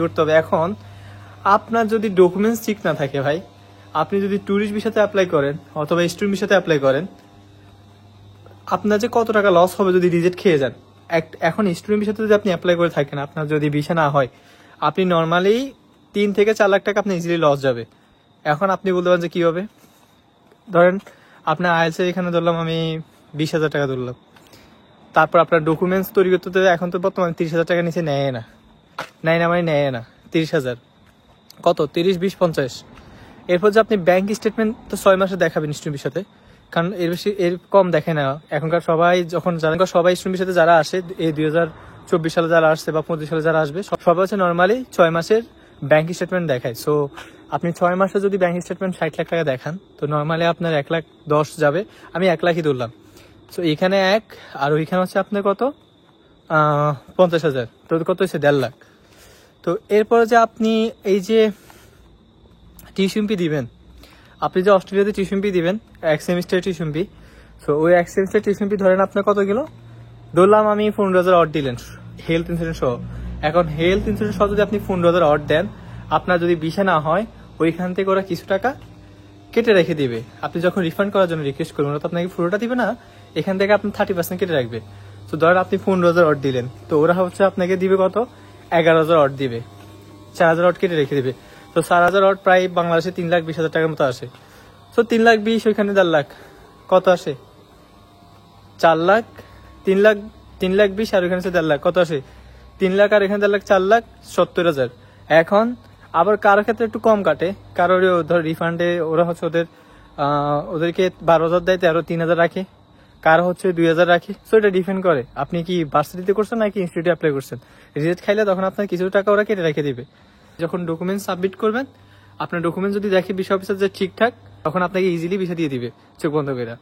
করতে হবে। এখন আপনার যদি ডকুমেন্টস ঠিক না থাকে ভাই, আপনি যদি ট্যুরিস্ট ভিসাতে অ্যাপ্লাই করেন অথবা স্টুডেন্ট ভিসাতে অ্যাপ্লাই করেন, আপনার যে কত টাকা লস হবে যদি রিজেক্ট খেয়ে যান। এখন স্টুডেন্ট ভিসাতে যদি আপনি অ্যাপ্লাই করে থাকেন, আপনার যদি ভিসা না হয়, আপনি নর্মালি 3 থেকে 4 লাখ টাকা আপনি ইজিলি লস যাবে। এখন আপনি বলতে পারেন যে কি হবে, ধরেন আপনার আইএলটিএস এখানে ধরলাম আমি 20,000 টাকা ধরলাম, তারপর আপনার ডকুমেন্টস তৈরি করতে এখন তো বর্তমানে 30,000 টাকা নিচে নেয় না, মানে নেয় না 30,000, কত 30, 20, 50। এরপর যে আপনি ব্যাংক স্টেটমেন্ট তো 6 মাসে দেখাবেন স্টুডেন্ট ভিসাতে, কারণ এর বেশি এর কম দেখে না এখনকার সবাই। যখন সবাই স্টুডেন্ট ভিসাতে যারা আসে, এই 2024 সালে যারা আসছে বা 25 সালে যারা আসবে, সবাই হচ্ছে নর্মালি 6 মাসের ব্যাংক স্টেটমেন্ট দেখায়। সো আপনি 6 মাসে যদি ব্যাংক স্টেটমেন্ট 60 লাখ টাকা দেখান, তো নর্মালি আপনার 1,10,000 যাবে। আমি 1 লাখই ধরলাম। সো এখানে 1 আর ওইখানে হচ্ছে আপনার কত 50,000, তো কত হচ্ছে 1.5 লাখ। তো এরপরে যে আপনি এই যে টিউশন ফি দিবেন, আপনি যে অস্ট্রেলিয়াতে টিউশন ফি দিবেন 1 সেমিস্টারের টিউশন ফি, সো ওই 1 সেমিস্টারের টিউশন ফি ধরেন আপনার কত গেল, ধরলাম আমি 15,000 অড দিলেন হেলথ ইন্স্যুরেন্স সহ। এখন হেলথ ইন্স্যুরেন্স সহ যদি আপনি 15,000 অড দেন, আপনার যদি ভিসা না হয়, ওইখান থেকে ওরা কিছু টাকা কেটে রেখে দিবে। আপনি যখন রিফান্ড করার জন্য রিকোয়েস্ট করবেন, তো আপনাকে পুরোটা দিবে না, এখান থেকে আপনি 30% কেটে রাখবে। তো ধরেন আপনি 15,000 অড দিলেন, তো ওরা হচ্ছে আপনাকে দিবে কত 11,000 অড দিবে, 4,000 অড কেটে রেখে দিবে। তো 4,000 অড প্রায় বাংলাদেশে 3,20,000 টাকার মতো আসে। তো 3,20,000 ওইখানে 4 লাখ, কত আসে 4 লাখ, 3,20,000 আর ওইখানে 1.5 লাখ, কত আসে 3 লাখ, আর এখানে 1.5 লাখ, 4,70,000। এখন আবার কারোর ক্ষেত্রে একটু কম কাটে, কারোর ধর রিফান্ডে ওরা হচ্ছে ওদেরকে 12,000 দেয়, 3,000 রাখে, কারো হচ্ছে 2,000 রাখে। সো এটা ডিপেন্ড করে আপনি কি ভার্সিটিতে করছেন নাকি ইনস্টিটিউটে অ্যাপ্লাই করছেন। রিজেক্ট খাইলে তখন আপনার কিছু টাকা ওরা কেটে রেখে দিবে। যখন ডকুমেন্টস সাবমিট করবেন, আপনার ডকুমেন্টস যদি দেখে ভিসা অফিসার যে ঠিকঠাক, তখন আপনাকে ইজিলি ভিসা দিয়ে দিবে চোখ বন্ধ করে।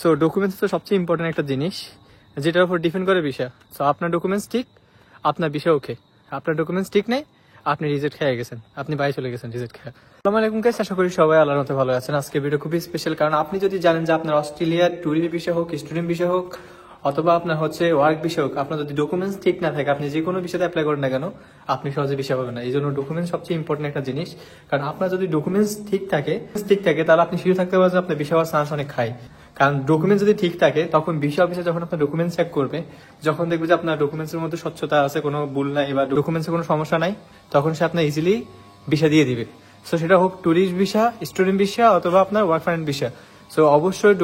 সো ডকুমেন্টস তো সবচেয়ে ইম্পর্টেন্ট একটা জিনিস, যেটার উপর ডিপেন্ড করে ভিসা। সো আপনার ডকুমেন্টস ঠিক, আপনার ভিসা ওকে। আপনার ডকুমেন্টস ঠিক নেই, আপনি রিজেক্ট খেয়ে গেছেন, আপনি বাইরে চলে গেছেন রিজেক্ট খেয়ে। আসসালামু আলাইকুম গাইস, আশা করি সবাই আল্লাহর মতে ভালো আছেন। আজকে ভিডিও খুবই স্পেশাল, কারণ আপনি যদি জানেন যে আপনার অস্ট্রেলিয়ার ট্যুরিস্ট ভিসা হোক, স্টুডেন্ট ভিসা হোক, অথবা আপনার হচ্ছে ওয়ার্ক ভিসা হোক, আপনার যদি ডকুমেন্টস ঠিক না থাকে, আপনি যে কোনো ভিসাতে অ্যাপ্লাই করেন না কেন, আপনি সহজে ভিসা পাবেন না। এই জন্য ডকুমেন্টস সবচেয়ে ইম্পর্টেন্ট একটা জিনিস। কারণ আপনার যদি ডকুমেন্টস ঠিক থাকে, তাহলে আপনি শিওর থাকতে পারেন যে আপনার ভিসা হওয়ার চান্স অনেক হাই। কারণ ডকুমেন্টস যদি ঠিক থাকে, তখন ভিসা অফিসে যখন আপনার ডকুমেন্টস চেক করবে, যখন দেখবে যে আপনার ডকুমেন্টসের মধ্যে স্বচ্ছতা আছে, কোনো ভুল নাই বা ডকুমেন্টসে কোনো সমস্যা নাই, তখন সে আপনার ইজিলি ভিসা দিয়ে দিবে। সো সেটা হোক ট্যুরিস্ট ভিসা, স্টুডেন্ট ভিসা, অথবা আপনার ওয়ার্ক পারমিট ভিসা। সো অবশ্যই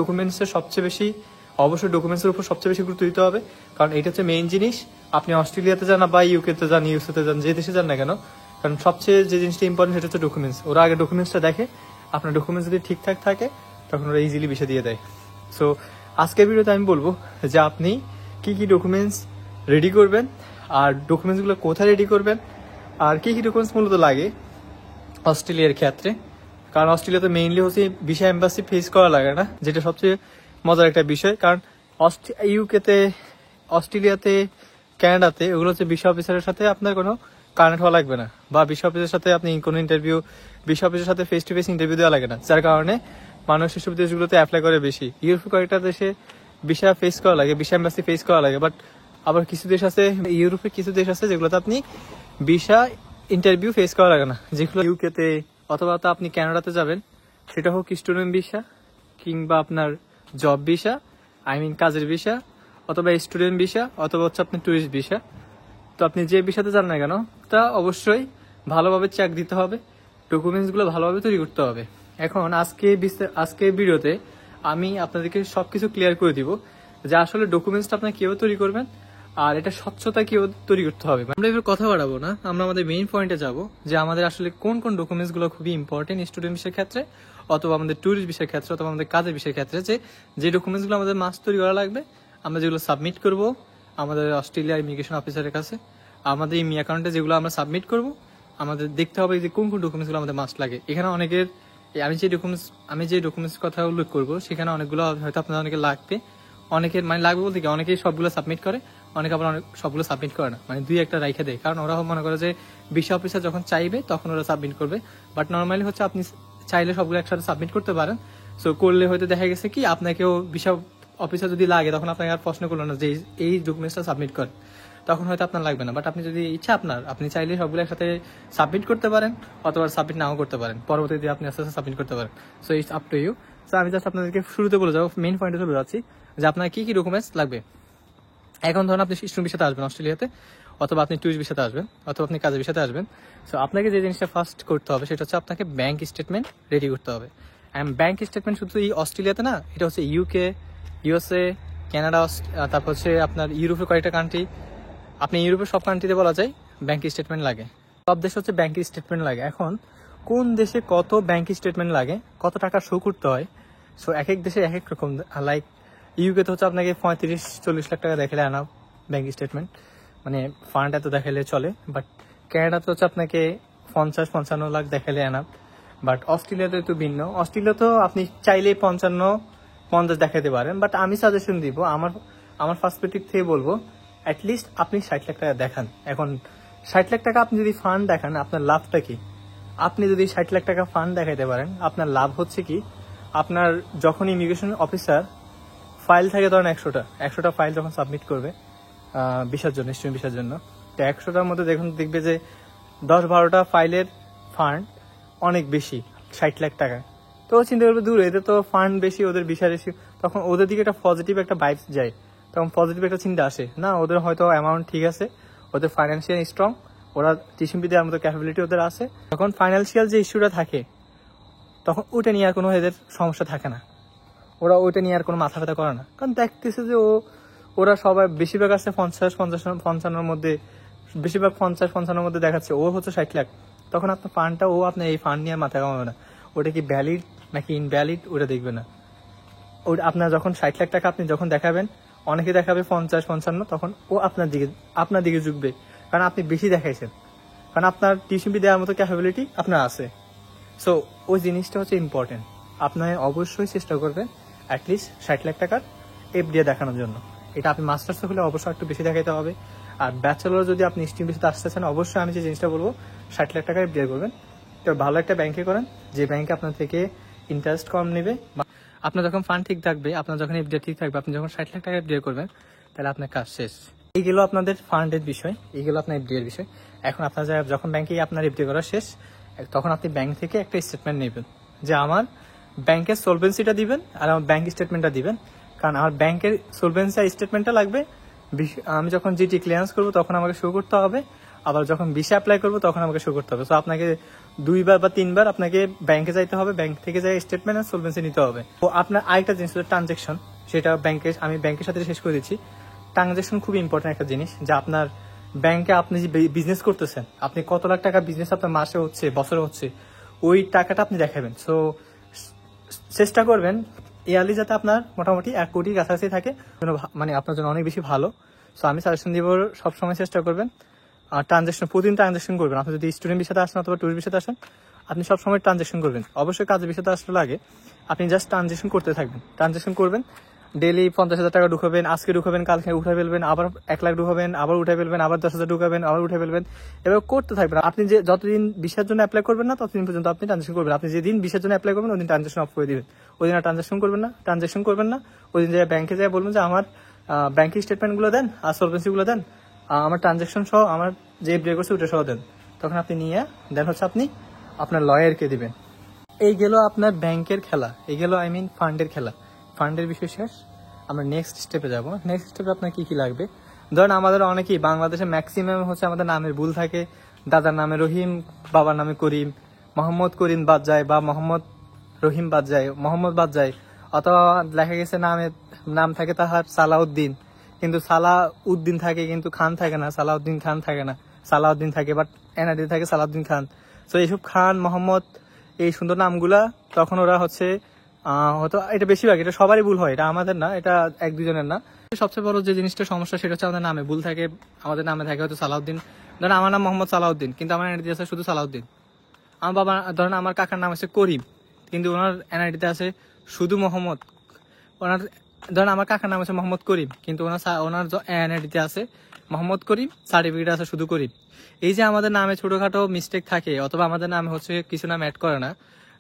ডকুমেন্টসের উপর সবচেয়ে বেশি গুরুত্ব দিতে হবে, কারণ এটা হচ্ছে মেইন জিনিস। আপনি অস্ট্রেলিয়াতে যান বা ইউকেতে যান, ইউএসএতে যান, যে দেশে যান না কেন, কারণ সবচেয়ে যে জিনিসটা ইম্পর্টেন্ট সেটা হচ্ছে ডকুমেন্টস। ওরা আগে ডকুমেন্টসটা দেখে, আপনার ডকুমেন্টস যদি ঠিকঠাক থাকে, তখন ওরা ইজিলি ভিসা দিয়ে দেয়। সো আজকের ভিডিওতে আমি বলবো যে আপনি কি কি ডকুমেন্টস রেডি করবেন, আর ডকুমেন্টসগুলো কোথায় রেডি করবেন, আর কি কি ডকুমেন্টস মূলত লাগে অস্ট্রেলিয়ার ক্ষেত্রে। কারণ অস্ট্রেলিয়াতে মেইনলি হচ্ছে ভিসা এম্বাসি ফেস করা লাগে না, যেটা সবচেয়ে মজার একটা বিষয়। কারণ ইউকেতে, অস্ট্রেলিয়াতে, কানাডাতে ওগুলো হচ্ছে ভিসা অফিসারের সাথে আপনার কোনো কানেক্ট হওয়া লাগবে না, বা ভিসা অফিসের সাথে আপনি কোনো ভিসা অফিসের সাথে ফেস টু ফেস ইন্টারভিউ দেওয়া লাগে না, যার কারণে মানুষ এসব দেশগুলোতে অ্যাপ্লাই করে বেশি। ইউরোপে কয়েকটা দেশে ভিসা ফেস করা লাগে, ভিসা এম্বাসি ফেস করা লাগে, বাট আবার কিছু দেশ আছে, ইউরোপে কিছু দেশ আছে যেগুলোতে আপনি ভিসা ইন্টারভিউ ফেস করা লাগে না। যেগুলো ইউকেতে অথবা তো আপনি কানাডাতে যাবেন, সেটা হোক স্টুডেন্ট ভিসা, কিংবা আপনার জব ভিসা, কাজের ভিসা, অথবা স্টুডেন্ট ভিসা, অথবা হচ্ছে আপনি টুরিস্ট ভিসা। তো আপনি যে ভিসাতে যান না কেন, তা অবশ্যই ভালোভাবে চেক দিতে হবে, ডকুমেন্টসগুলো ভালোভাবে তৈরি করতে হবে। এখন আজকে ভিডিওতে আমি আপনাদেরকে সবকিছু ক্লিয়ার করে দিব যে আসলে ডকুমেন্টসটা আপনার কিভাবে তৈরি করবেন, আর এটা স্বচ্ছতা কিভাবে তৈরি করতে হবে। আমরা এবার কথা বাড়াবো না, আমরা আমাদের মেইন পয়েন্টে যাব যে আমাদের আসলে কোন কোন ডকুমেন্টস গুলো খুবই ইম্পর্টেন্ট স্টুডেন্ট ভিসার ক্ষেত্রে, অথবা আমাদের ট্যুরিস্ট ভিসার ক্ষেত্রে, অথবা আমাদের কাজের বিষয়ের ক্ষেত্রে, যে ডকুমেন্টস গুলো আমাদের মাস্ট তৈরি করা লাগবে, আমরা যেগুলো সাবমিট করব আমাদের অস্ট্রেলিয়া ইমিগ্রেশন অফিসারের কাছে, আমাদের ইমি অ্যাকাউন্টে যেগুলো আমরা সাবমিট করব, আমাদের দেখতে হবে যে কোন কোন ডকুমেন্টস গুলো আমাদের মাস্ট লাগে। এখানে অনেকের আমি যে ডকুমেন্টস কথা উল্লেখ করবো, সেখানে অনেকগুলো হয়তো আপনাদের অনেকে লাগবে, অনেকের মানে লাগবে বলতে কি অনেকেই সবগুলো সাবমিট করে, অনেকে আবার সবগুলো সাবমিট করে না, মানে 2-1টা রাইখে দেয়। কারণ ওরা মনে করে যে ভিসা অফিসার যখন চাইবে তখন ওরা সাবমিট করবে, বাট নর্মালি হচ্ছে আপনি চাইলে সবগুলো একসাথে সাবমিট করতে পারেন। সো করলে হয়তো দেখা গেছে কি আপনাকেও ভিসা অফিসার যদি লাগে, তখন আপনাকে আর প্রশ্ন করলো না যে এই ডকুমেন্টসটা সাবমিট করে। তখন হয়তো আপনার লাগবে না। বাট আপনি যদি ইচ্ছা আপনার, আপনি চাইলে সবগুলো একসাথে সাবমিট করতে পারেন, অথবা সাবমিট নাও করতে পারেন, পরবর্তীতে আপনি আস্তে আস্তে সাবমিট করতে পারেন। So it's up to you. So আমি জাস্ট আপনাদেরকে শুরুতে বলে যাবো, মেইন পয়েন্টে চলে যাচ্ছি যে আপনার কি কি ডকুমেন্টস লাগবে। এখন ধরুন আপনি স্টুডেন্ট ভিসাতে আসবেন অস্ট্রেলিয়াতে, অথবা আপনি ট্যুরিস্ট ভিসাতে আসবেন, অথবা আপনি কাজের ভিসাতে আসবেন। সো আপনাকে যে জিনিসটা ফার্স্ট করতে হবে সেটা হচ্ছে আপনাকে ব্যাংক স্টেটমেন্ট রেডি করতে হবে। অ্যান্ড ব্যাংক স্টেটমেন্ট শুধু এই অস্ট্রেলিয়াতে না, এটা হচ্ছে ইউকে, ইউএসএ, কানাডা, তারপর হচ্ছে আপনার ইউরোপের কয়েকটা কান্ট্রি, আপনি ইউরোপের সব কান্ট্রিতে বলা যায় ব্যাংক স্টেটমেন্ট লাগে। সব দেশে হচ্ছে ব্যাংক স্টেটমেন্ট লাগে। এখন কোন দেশে কত ব্যাংক স্টেটমেন্ট লাগে, কত টাকা শো করতে হয়, সো এক এক দেশে এক এক রকম। লাইক ইউকে তো হচ্ছে আপনাকে 35-40 লাখ টাকা দেখালে আনা ব্যাংক স্টেটমেন্ট, মানে ফান্ড এত দেখালে চলে। বাট কানাডাতে হচ্ছে আপনাকে 50-55 লাখ দেখালে আনা। বাট অস্ট্রেলিয়াতে তো ভিন্ন। অস্ট্রেলিয়া তো আপনি চাইলে 55-50 দেখাতে পারেন। বাট আমি সাজেশন দিব, আমার পার্সপেক্টিভ থেকে বলবো, অ্যাটলিস্ট আপনি 60 লাখ টাকা দেখান। এখন 60 লাখ টাকা আপনি যদি ফান্ড দেখান, আপনার লাভটা কি? আপনি যদি 60 লাখ টাকা ফান্ড দেখাতে পারেন, আপনার লাভ হচ্ছে কি, আপনার যখন ইমিগ্রেশন অফিসার ফাইল থাকে ধরেন 100টা ফাইল যখন সাবমিট করবে ভিসার জন্য, স্টুডেন্ট ভিসার জন্য, তো 100টার মধ্যে দেখবে যে 10-12টা ফাইলের ফান্ড অনেক বেশি, 60 লাখ টাকা। তো ও চিন্তা করবে, দূর এদের তো ফান্ড বেশি, ওদের ভিসা বেশি। তখন ওদের দিকে একটা পজিটিভ একটা ভাইবস যায়, তখন পজিটিভ একটা চিন্তা আসে, না ওদের হয়তো অ্যামাউন্ট ঠিক আছে, ওদের ফাইন্যান্সিয়াল স্ট্রং, ওরা টিচিংপি দেওয়ার মতো ক্যাপাবিলিটি ওদের আছে। তখন ফাইন্যান্সিয়াল যে ইস্যুটা থাকে, তখন ওটা নিয়ে আর কোনো এদের সমস্যা থাকে না, ওরা ওইটা নিয়ে আর কোনো মাথা ব্যথা করে না। কারণ দেখতেছে যে ওরা সবাই বেশিরভাগ আছে 50-55 মধ্যে, বেশিরভাগ 50-55 মধ্যে দেখাচ্ছে, ও হচ্ছে 60 লাখ। তখন আপনার ফান্ডটা, আপনার এই ফান্ড নিয়ে মাথা কামাবে না, ওটা কি ভ্যালিড নাকি ইনভ্যালিড ওটা দেখবে না। ওটা আপনার যখন 60 লাখ টাকা আপনি যখন দেখাবেন, অনেকে দেখাবে 50-55, তখন ও আপনার দিকে ঝুঁকবে, কারণ আপনি বেশি দেখাইছেন, কারণ আপনার টিউশন দেওয়ার মতো ক্যাপাবিলিটি আপনার আছে। সো ওই জিনিসটা হচ্ছে ইম্পর্টেন্ট। আপনার অবশ্যই চেষ্টা করবেন অ্যাটলিস্ট 60 লাখ টাকার এফডিএ দেখানোর জন্য। এটা আপনি মাস্টার্স হলে অবশ্যই একটু বেশি দেখাইতে হবে। আর ব্যাচেলর যদি আপনি স্ট্রিম বেশিতে আসতে চান, অবশ্যই আমি যে জিনিসটা বলবো 60 লাখ টাকা এফডিএ করবেন। তো ভালো একটা ব্যাংকে করেন, যে ব্যাংকে আপনার থেকে ইন্টারেস্ট কম নেবে। আপনার যখন ফান্ড ঠিক থাকবে, আপনার যখন এফডিএ ঠিক থাকবে, আপনি যখন 60 লাখ টাকা এফডিএ করবেন, তাহলে আপনার কাজ শেষ। এই গেল আপনাদের ফান্ডের বিষয়, এই গেল আপনার এফডিএ এর বিষয়। এখন আপনার যখন ব্যাংকে আপনার এফডিএ করা শেষ, তখন আপনি ব্যাংক থেকে একটা স্টেটমেন্ট নেবেন, যে আমার ব্যাংকের সলভেন্সিটা দিবেন আর আমার ব্যাংক স্টেটমেন্টটা দিবেন। কারণ আমার ব্যাংকের সলভেন্সি স্টেটমেন্টটা লাগবে, আমি যখন জিটি ক্লিয়ারেন্স করবো তখন আমাকে শো করতে হবে, আবার যখন ভিসা অ্যাপ্লাই করবো তখন আমাকে শো করতে হবে। সো আপনাকে 2বার বা 3বার আপনাকে ব্যাংকে যাইতে হবে, ব্যাংক থেকে যাই স্টেটমেন্ট আর সলভেন্সি নিতে হবে। তো আপনার আরেকটা জিনিস হচ্ছে ট্রানজেকশন, সেটা আমি ব্যাংকের সাথে শেষ করে দিচ্ছি। ট্রানজেকশন খুবই ইম্পর্টেন্ট একটা জিনিস, যে আপনার ব্যাংকে আপনি যে বিজনেস করতেছেন, আপনি কত লাখ টাকা বিজনেস আপনার মাসে হচ্ছে, বছরে হচ্ছে, ওই টাকাটা আপনি দেখাবেন। সো চেষ্টা করবেন ইয়ারলি যাতে আপনার মোটামুটি 1 কোটির কাছাকাছি থাকে, মানে আপনার জন্য অনেক বেশি ভালো। সো আমি সাজেশন দিব, সবসময় চেষ্টা করবেন আর প্রতিদিন ট্রানজেকশন করবেন। আপনি যদি স্টুডেন্ট ভিসাতে আসেন অথবা ট্যুরিস্ট ভিসাতে আসেন, আপনি সবসময় ট্রানজেকশন করবেন। অবশ্যই কাজের ভিসাতে আসলে লাগে, আপনি জাস্ট ট্রানজেকশন করতে থাকবেন, ট্রানজেকশন করবেন। ডেইলি 50,000 টাকা ঢুকাবেন, আজকে ঢুকাবেন, কালকে উঠে ফেলবেন, আবার 1 লাখ ঢুকাবেন, আবার উঠে ফেলবেন, আবার 10,000 ঢুকাবেন, আবার উঠে ফেলবেন, এভাবে করতে থাকবেন। আপনি যে যতদিন ভিসার জন্য অ্যাপ্লাই করবেন না, ততদিন পর্যন্ত আপনি ট্রানজেকশন করবেন। আপনি যেদিন ভিসার জন্য অ্যাপ্লাই করবেন, ওই দিন ট্রানজেকশন অফ করে দিবেন। ওই দিন আর ট্রানজেকশন করবেন না। ওই দিন যায় ব্যাংকে যায় বলবেন যে আমার ব্যাংকিং স্টেটমেন্টগুলো দেন আর সলভেন্সিগুলো দেন, আমার ট্রানজেকশন সহ, আমার যে এফডিএ করছে ওটা সহ দেন। তখন আপনি নিয়ে দেন হচ্ছে আপনি আপনার লয়ারকে দিবেন। এই গেল আপনার ব্যাংকের খেলা, এই গেল ফান্ডের খেলা। ফান্ডের বিষয় শেষ, আমরা নেক্সট স্টেপে যাব। নেক্সট স্টেপে আপনার কি কি লাগবে? ধরেন আমাদের অনেকেই বাংলাদেশে ম্যাক্সিমাম হচ্ছে আমাদের নামের ভুল থাকে, দাদার নামে রহিম, বাবার নামে করিম, মোহাম্মদ করিম বাদ যায়, বা মোহাম্মদ রহিম বাদ যায়, মোহাম্মদ বাদ যায়, অথবা লেখা গেছে নাম থাকে তাহার সালাউদ্দিন, কিন্তু সালাউদ্দিন থাকে কিন্তু খান থাকে না, সালাউদ্দিন খান থাকে না, সালাউদ্দিন থাকে বাট এনআইডি থাকে সালাউদ্দিন খান। তো এইসব খান, মোহাম্মদ, এই সুন্দর নামগুলা তখন ওরা হচ্ছে হয়তো, এটা বেশিরভাগ, এটা সবারই ভুল হয়, এটা আমাদের না, এটা 1-2 জনের না। সবচেয়ে বড় যে জিনিসটা সমস্যা, সেটা হচ্ছে আমাদের নামে ভুল থাকে। আমাদের নামে থাকে হয়তো সালাউদ্দিন, ধরেন আমার নাম মোহাম্মদ সালাউদ্দিন, কিন্তু আমার এনআইডি আছে শুধু সালাউদ্দিন। আমার বাবা, ধরেন আমার কাকার নাম আছে করিম, কিন্তু ওনার এনআইডিতে আছে শুধু মোহাম্মদ। ধরেন আমার কাকার নাম আছে মোহাম্মদ করিম, কিন্তু ওনার এনআইডিতে আছে মোহাম্মদ করিম, সার্টিফিকেট আছে শুধু করিম। এই যে আমাদের নামে ছোটখাটো মিস্টেক থাকে, অথবা আমাদের নামে হচ্ছে কিছু নাম অ্যাড করে না,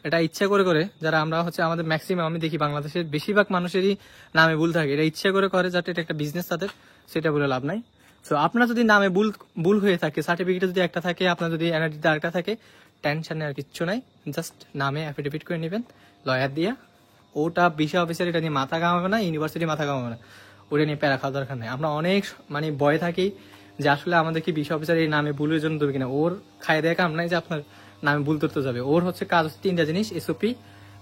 এটা ইচ্ছা করে যারা আমরা হচ্ছে, আমাদের ম্যাক্সিমাম আমি দেখি বাংলাদেশের বেশিরভাগ মানুষেরই নামে ভুল থাকে, এটা ইচ্ছা করে যাতে এটা একটা বিজনেস তাদের, সেটা বলে লাভ নাই। সো আপনার যদি নামে ভুল ভুল হয়ে থাকে, সার্টিফিকেটে যদি একটা থাকে, আপনার যদি এনআইডিতে আরেকটা থাকে, টেনশন নেওয়ার কিচ্ছু নাই। জাস্ট নামে অ্যাফিডেভিট করে নেবেন লয়ার দিয়া। ওটা ভিসা অফিসার এটা নিয়ে মাথা ঘামাবে না, ইউনিভার্সিটি মাথা ঘামাবে না, ওটা নিয়ে প্যারা খাওয়ার দরকার নেই। আমরা অনেক মানে ভয় থাকি যে আসলে আমাদের কি ভিসা অফিসার এই নামে ভুলের জন্য দেবে কিনা। ওর খাই দেয় কাম নাই যে আপনার নামে ভুল ধরতে যাবে। ওর হচ্ছে কাজ হচ্ছে 3টা জিনিস, এসওপি,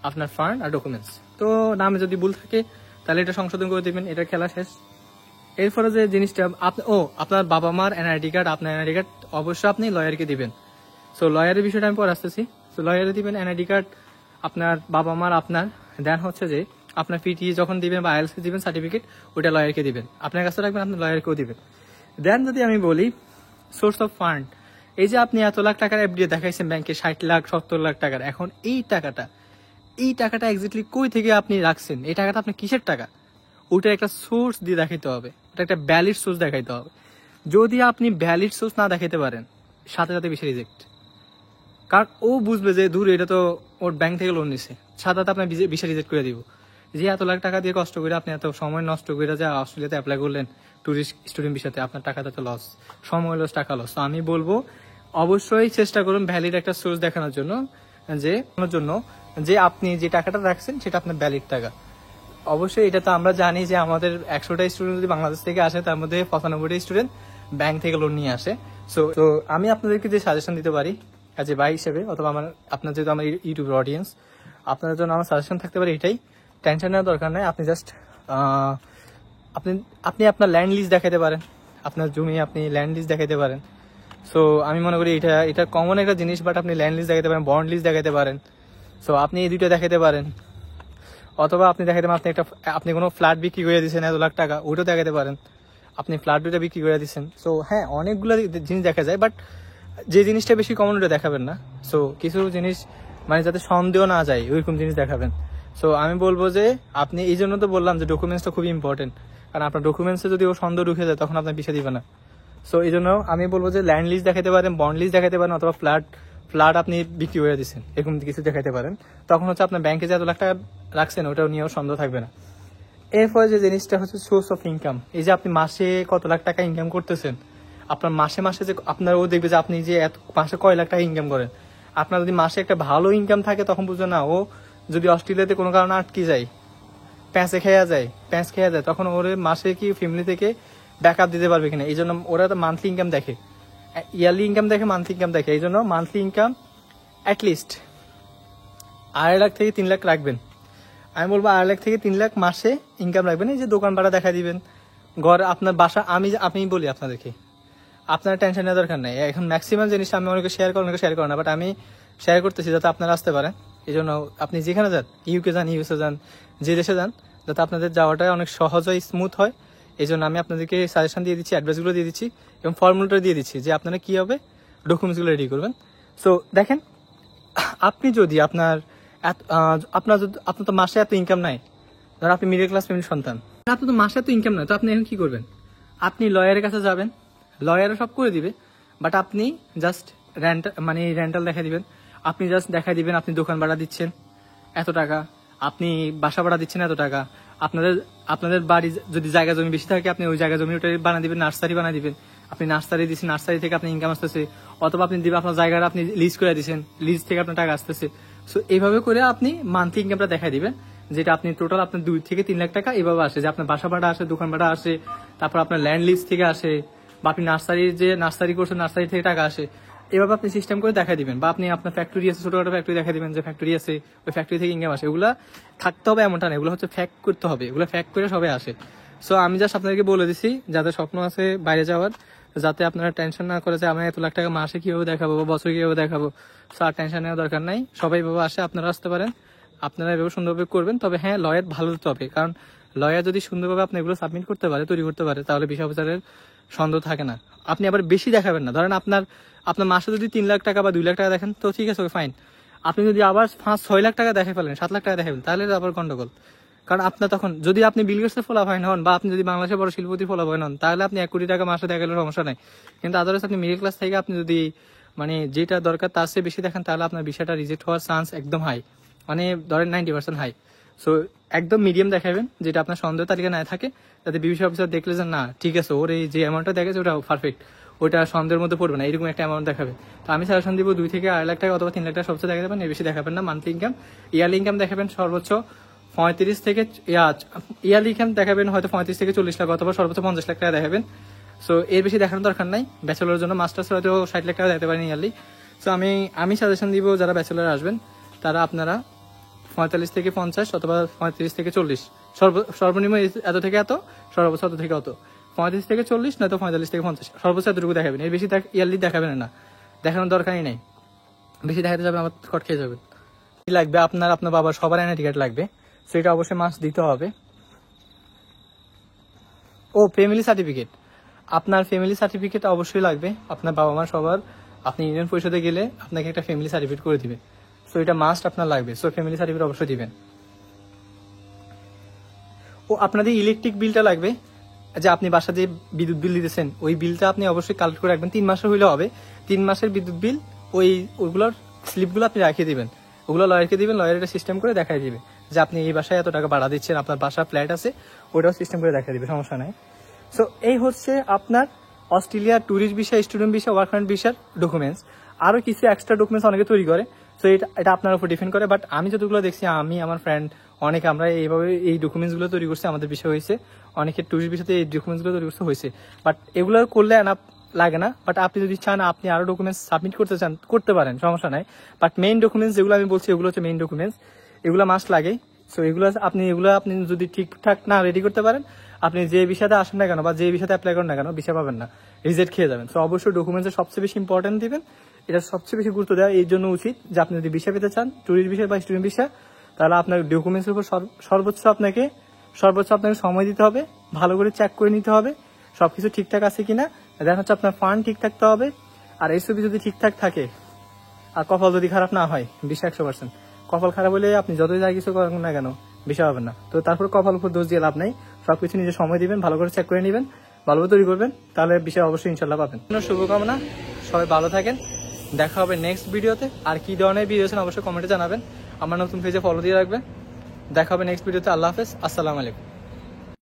আপনার ফান্ড আর ডকুমেন্টস। তো নামে যদি ভুল থাকে তাহলে এটা সংশোধন করে দেবেন, এটা খেলা শেষ। এরপরে যে জিনিসটা আপনার বাবা মার এনআইডি কার্ড, আপনার এনআইডি কার্ড অবশ্যই আপনি লয়ারকে দিবেন। সো লয়ারের বিষয়টা আমি পরে আসতেছি। তো লয়ারে দিবেন এনআইডি কার্ড আপনার বাবা মার, আপনার দেন হচ্ছে যে আপনার পিটি যখন দিবেন বা আইএলস দিবেন সার্টিফিকেট, ওইটা লয়ারকে দিবেন, আপনার কাছে রাখবেন, আপনার লয়ারকেও দিবেন। দেন যদি আমি বলি সোর্স অফ ফান্ড, এই যে আপনি এত লাখ টাকার এফডি দেখাইছেন ব্যাংকে 60 লাখ 70 লাখ টাকার, এখন এই টাকাটা এক্স্যাক্টলি কই থেকে আপনি রাখছেন, এই টাকাটা আপনার কিসের টাকা, ওটা একটা সোর্স দিয়ে দেখাইতে হবে, ওটা একটা ভ্যালিড সোর্স দেখাইতে হবে। যদি আপনি ভ্যালিড সোর্স না দেখাইতে পারেন, সাথে সাথে বিষয় রিজেক্ট। কারণ ও বুঝবে যে দূর এটা তো ওর ব্যাংক থেকে লোন নিছে, সাথে সাথে আপনার বিষয় রিজেক্ট করে দিব। যে এত লাখ টাকা দিয়ে কষ্ট করে আপনি এত সময় নষ্ট করে যে অস্ট্রেলিয়াতে অ্যাপ্লাই করলেন টুরিস্ট স্টুডেন্ট বিষয়তে, আপনার টাকাটা তো লস, সময় লস, টাকা লস। তো আমি বলবো অবশ্যই চেষ্টা করুন ভ্যালিড একটা সোর্স দেখানোর জন্য, যে আপনি যে টাকাটা রাখছেন সেটা আপনার ভ্যালিড টাকা। অবশ্যই এটা তো আমরা জানি যে আমাদের 100টা স্টুডেন্ট যদি বাংলাদেশ থেকে আসে, তার মধ্যে 95টা স্টুডেন্ট ব্যাংক থেকে লোন নিয়ে আসে। তো আমি আপনাদেরকে যে সাজেশন দিতে পারি অ্যাজ এ ভাই হিসেবে, অথবা আপনার যেহেতু আমার ইউটিউবের অডিয়েন্স, আপনাদের জন্য আমার সাজেশন থাকতে পারে এটাই, টেনশন নেওয়ার দরকার নেই। আপনি জাস্ট আপনি আপনার ল্যান্ড লিজ দেখাতে পারেন, আপনার জমি আপনি ল্যান্ড লিজ দেখাতে পারেন। সো আমি মনে করি এটা কমন একটা জিনিস, বাট আপনি ল্যান্ড লিজ দেখাতে পারেন, বন্ড লিজ দেখাতে পারেন। সো আপনি এই দুইটা দেখাতে পারেন, অথবা আপনি দেখাতে পারেন আপনি কোনো ফ্ল্যাট বিক্রি করে দিচ্ছেন 1 লাখ টাকা, ওইটাও দেখাতে পারেন, আপনি ফ্ল্যাট দুইটা বিক্রি করে দিচ্ছেন। সো হ্যাঁ, অনেকগুলো জিনিস দেখা যায়, বাট যে জিনিসটা বেশি কমন ওটা দেখাবেন না। সো কিছু জিনিস মানে যাতে সন্দেহ না যায় ওইরকম জিনিস দেখাবেন। সো আমি বলবো যে আপনি, এই জন্য তো বললাম যে ডকুমেন্টসটা খুবই ইম্পর্টেন্ট, কারণ আপনার ডকুমেন্টসে যদি ও সন্দেহ ঢুকে যায় তখন আপনার বিষয় দিবে না। সো এই জন্য আমি বলবো যে ল্যান্ড লিজ দেখাতে পারেন, বন্ড লিজ দেখাতে পারেন, অথবা ফ্ল্যাট আপনি বিক্রি করে দিচ্ছেন, এরকম কিছু দেখাতে পারেন। তখন হচ্ছে আপনার ব্যাংকে যে 1 লাখ টাকা রাখছেন ওটাও নিয়েও সন্দেহ থাকবে না। এরপরে যে জিনিসটা হচ্ছে সোর্স অফ ইনকাম, এই যে আপনি মাসে কত লাখ টাকা ইনকাম করতেছেন, আপনার মাসে যে আপনার ও দেখবে যে আপনি যে মাসে কয় লাখ টাকা ইনকাম করেন। আপনার যদি মাসে একটা ভালো ইনকাম থাকে তখন বুঝবে না, ও যদি অস্ট্রেলিয়াতে কোনো কারণে আটকে যায়, প্যাঁচ খেয়া যায়, তখন ওর মাসে কি ফ্যামিলি থেকে ব্যাকআপ দিতে পারবে কিনা। এই জন্য ওরা তো মান্থলি ইনকাম দেখে, ইয়ারলি ইনকাম দেখে, মান্থলি ইনকাম দেখে। এই জন্য মান্থলি ইনকাম অ্যাটলিস্ট 2.5 লাখ থেকে 3 লাখ রাখবেন। আমি বলবো 2.5 লাখ থেকে 3 লাখ মাসে ইনকাম রাখবেন। এই যে দোকান ভাড়া দেখা দিবেন, ঘর, আপনার বাসা, আমি বলি আপনাদেরকে, আপনার টেনশন নেওয়ার দরকার নেই। এখন ম্যাক্সিমাম জিনিস আমি অনেকে শেয়ার করে না, বাট আমি শেয়ার করতেছি যাতে আপনারা আসতে পারেন। এই জন্য আপনি যেখানে যান, ইউকে যান, ইউএসএ যান, যে দেশে যান, যাতে আপনাদের যাওয়াটা অনেক সহজ হয়, স্মুথ হয়। এই জন্য আমি আপনাদেরকে সাজেশন দিয়ে দিচ্ছি, অ্যাডভাইসগুলো দিয়ে দিচ্ছি, এবং ফর্মুলাটা দিয়ে দিচ্ছি যে আপনারা কীভাবে ডকুমেন্টসগুলো রেডি করবেন। সো দেখেন, আপনি যদি আপনার তো মাসে এত ইনকাম নাই, ধর আপনি মিডল ক্লাস ফ্যামিলির সন্তান, আপনার তো মাসে এত ইনকাম নাই, তো আপনি এখন কি করবেন? আপনি লয়ারের কাছে যাবেন, লয়ারও সব করে দিবে, বাট আপনি জাস্ট রেন্টাল দেখা দিবেন। আপনি জাস্ট দেখা দিবেন আপনি দোকান ভাড়া দিচ্ছেন এত টাকা, আপনি বাসা ভাড়া দিচ্ছেন এত টাকা, আপনাদের বাড়ি যদি জায়গা জমি বেশি থাকে আপনি ওই জায়গা জমি ওটা বানিয়ে দিবেন, নার্সারি বানিয়ে দিবেন। আপনি নার্সারি দিচ্ছেন, নার্সারি থেকে আপনার ইনকাম আসতেছে, অথবা আপনি দিবেন আপনার জায়গাটা আপনি লিজ করে দিচ্ছেন, লিজ থেকে আপনার টাকা আসতেছে। সো এইভাবে করে আপনি মান্থলি ইনকামটা দেখাই দিবেন, যেটা আপনি টোটাল আপনার 2 থেকে 3 লাখ টাকা এভাবে আসে, যে আপনার বাসা ভাড়া আসে, দোকান ভাড়া আসে, তারপর আপনার ল্যান্ড লিজ থেকে আসে, বা আপনি নার্সারি করছেন, নার্সারি থেকে টাকা আসে। এভাবে আপনি সিস্টেম করে দেখা দিবেন, বা আপনি আপনার ফ্যাক্টরি আছে, ছোটখাটো ফ্যাক্টরি দেখা দিবেন যে ফ্যাক্টরি আছে, ওই ফ্যাক্টরি থেকে ইনকাম আসে। এগুলা থাকতে হবে এমনটা না, এগুলো হচ্ছে ফ্যাক্ট করতে হবে, এগুলো ফ্যাক্ট করে সবাই আসে। সো আমি জাস্ট আপনাদেরকে বলে দিচ্ছি, যাদের স্বপ্ন আছে বাইরে যাওয়ার, যাতে আপনারা টেনশন না করে যে আমি এত লাখ টাকা মাসে কিভাবে দেখাবো বা বছরে কিভাবে দেখাবো। সো আর টেনশন নেওয়ার দরকার নাই, সবাই এভাবে আসে, আপনারা আসতে পারেন, আপনারা এভাবে সুন্দরভাবে করবেন। তবে হ্যাঁ, লয়ার ভালো দিতে হবে, কারণ লয়ার যদি সুন্দরভাবে আপনি এগুলো সাবমিট করতে পারে, তৈরি করতে পারে, তাহলে ভিসা অফিসারের সন্দেহ থাকে না। আপনি আবার বেশি দেখাবেন না, ধরেন আপনার মাসে যদি 3 লাখ টাকা বা 2 লাখ টাকা দেখেন তো ঠিক আছে, ফাইন। আপনি যদি আবার 5-6 লাখ টাকা দেখে ফেলেন, 7 লাখ টাকা দেখে ফেলেন, তাহলে আবার গন্ডগোল। কারণ আপনার তখন যদি আপনি বিল গেটসের ফলাফল হন, বা আপনি যদি বাংলাদেশের বড় শিল্পপতির ফলাফল হন, তাহলে আপনি 1 কোটি টাকা মাসে দেখালে সমস্যা নাই। কিন্তু আদারওয়াইজ আপনি মিডল ক্লাস থেকে আপনি যদি যেটা দরকার তার চেয়ে বেশি দেখেন, তাহলে আপনার বিষয়টা রিজেক্ট হওয়ার চান্স একদম হাই, ধরেন 90% হাই। সো একদম মিডিয়াম দেখাবেন, যেটা আপনার সন্দেহ তালিকা না থাকে, যাতে বিবিসি অফিসার দেখলে যে না ঠিক আছে ওর এই যে অ্যামাউন্টটা দেখেছে ওটা পারফেক্ট, ওটা সন্দেহের মধ্যে পড়বে না, এরকম একটা অ্যামাউন্ট দেখাবে। তো আমি সাজেশন দিব 2 থেকে 2.5 লাখ টাকা অথবা 3 লাখ টাকা সবচেয়ে দেখাবেন, এর বেশি দেখাবেন না। মান্থলি ইনকাম, ইয়ারলি ইনকাম দেখাবেন সর্বোচ্চ 35 থেকে ইয়ারলি ইনকাম দেখাবেন হয়তো 35 থেকে 40 লাখ অথবা সর্বোচ্চ 50 লাখ টাকা দেখাবেন। সো এর বেশি দেখানোর দরকার নাই। ব্যাচেলরের জন্য মাস্টার্স হয়তো 60 লাখ টাকা দেখাতে পারেন ইয়ারলি। সো আমি সাজেশন দিব যারা ব্যাচেলর আসবেন তারা আপনারা 45 থেকে 50 অথবা 35 থেকে 40, সর্বনিম্ন এত থেকে এত, সর্বোচ্চ এত থেকে অত, 35 থেকে 40 নয়তো 45 থেকে 50, সর্বোচ্চ এতটুকু দেখাবেন। এর বেশি ইয়ারলি দেখাবেন না, দেখানোর দরকারই নাই। বেশি দেখাতে যাবে আমার কট খেয়ে যাবেন। কি লাগবে আপনার বাবার সবার এনআইডি কার্ড লাগবে, সো এটা অবশ্যই মাস্ট দিতে হবে। ও ফ্যামিলি সার্টিফিকেট, আপনার ফ্যামিলি সার্টিফিকেট অবশ্যই লাগবে। আপনার বাবা মা সবার, আপনি ইউনিয়ন পরিষদে গেলে আপনাকে একটা ফ্যামিলি সার্টিফিকেট করে দিবে, সো এটা মাস্ট আপনার লাগবে। সো ফ্যামিলি সার্টিফিকেট অবশ্যই দিবেন। ও আপনাদের ইলেকট্রিক বিলটা লাগবে, যে আপনি বাসা যে বিদ্যুৎ বিল দিতেছেন ওই বিলটা আপনি অবশ্যই কালেক্ট করে রাখবেন। 3 মাসের হইলে হবে, 3 মাসের বিদ্যুৎ বিল, ওইগুলোর স্লিপগুলো আপনি রাখিয়ে দিবেন, ওগুলো লয়ারকে দিবেন, লয়ার এটা সিস্টেম করে দেখাই দিবে যে আপনি এই বাসায় এত টাকা ভাড়া দিচ্ছেন, আপনার বাসা ফ্ল্যাট আছে, ওইটাও সিস্টেম করে দেখাই দিবে, সমস্যা নাই। সো এই হচ্ছে আপনার Australia tourist visa, student visa, work permit ভিসার ডকুমেন্টস। আরও কিছু এক্সট্রা ডকুমেন্টস অনেকে তৈরি করে, সো এটা আপনার উপর ডিপেন্ড করে। বাট আমি যতগুলো দেখছি, আমি আমার ফ্রেন্ড অনেকে আমরা এইভাবে এই ডকুমেন্টসগুলো তৈরি করছি, আমাদের বিষয় হয়েছে, অনেকের ট্যুরিস্ট ভিসাতে এই ডকুমেন্টসগুলো তৈরি করতে হয়েছে। বাট এগুলো করলে লাগে না, বাট আপনি যদি চান আপনি আরো ডকুমেন্টস সাবমিট করতে চান করতে পারেন, সমস্যা নাই। বাট মেইন ডকুমেন্টস যেগুলো আমি বলছি এগুলো হচ্ছে মেইন ডকুমেন্টস, এগুলো মাস্ট লাগে। সো এগুলো আপনি যদি ঠিকঠাক না রেডি করতে পারেন, আপনি যে বিষয়তে আসেন না কেন বা যে বিষয়তে অ্যাপ্লাই করেন না কেন ভিসা পাবেন না, রিজেক্ট খেয়ে যাবেন। সো অবশ্যই ডকুমেন্টসের সবচেয়ে বেশি ইম্পর্টেন্ট দিবেন, এটা সবচেয়ে বেশি গুরুত্ব দেওয়া এই জন্য উচিত যে আপনি যদি ভিসা পেতে চান, ট্যুরিস্ট ভিসা বা স্টুডেন্ট ভিসা, তাহলে আপনার ডকুমেন্টসের উপর সর্বোচ্চ আপনাকে সময় দিতে হবে, ভালো করে চেক করে নিতে হবে সবকিছু ঠিকঠাক আছে কিনা। দেখা হচ্ছে আপনার ফান্ড ঠিক থাকতে হবে, আর এসওপি যদি ঠিকঠাক থাকে, আর কপাল যদি খারাপ না হয়, 20-100%, কপাল খারাপ হলে আপনি যতই যা কিছু করেন না কেন বিষয় হবে না। তো তারপর কপাল উপর দোষ দিয়ে লাভ নাই, সবকিছু নিজে সময় দিবেন, ভালো করে চেক করে নেবেন, ভালোভাবে তৈরি করবেন, তাহলে বিষয় অবশ্যই ইনশাল্লাহ পাবেন। শুভকামনা, সবাই ভালো থাকেন, দেখা হবে নেক্সট ভিডিওতে। আর কি ধরনের ভিডিও আছেন অবশ্যই কমেন্টে জানাবেন, আমার নতুন পেজে ফলো দিয়ে রাখবেন। দেখা হবে নেক্সট ভিডিওতে। আল্লাহ হাফেজ, আসসালামু আলাইকুম।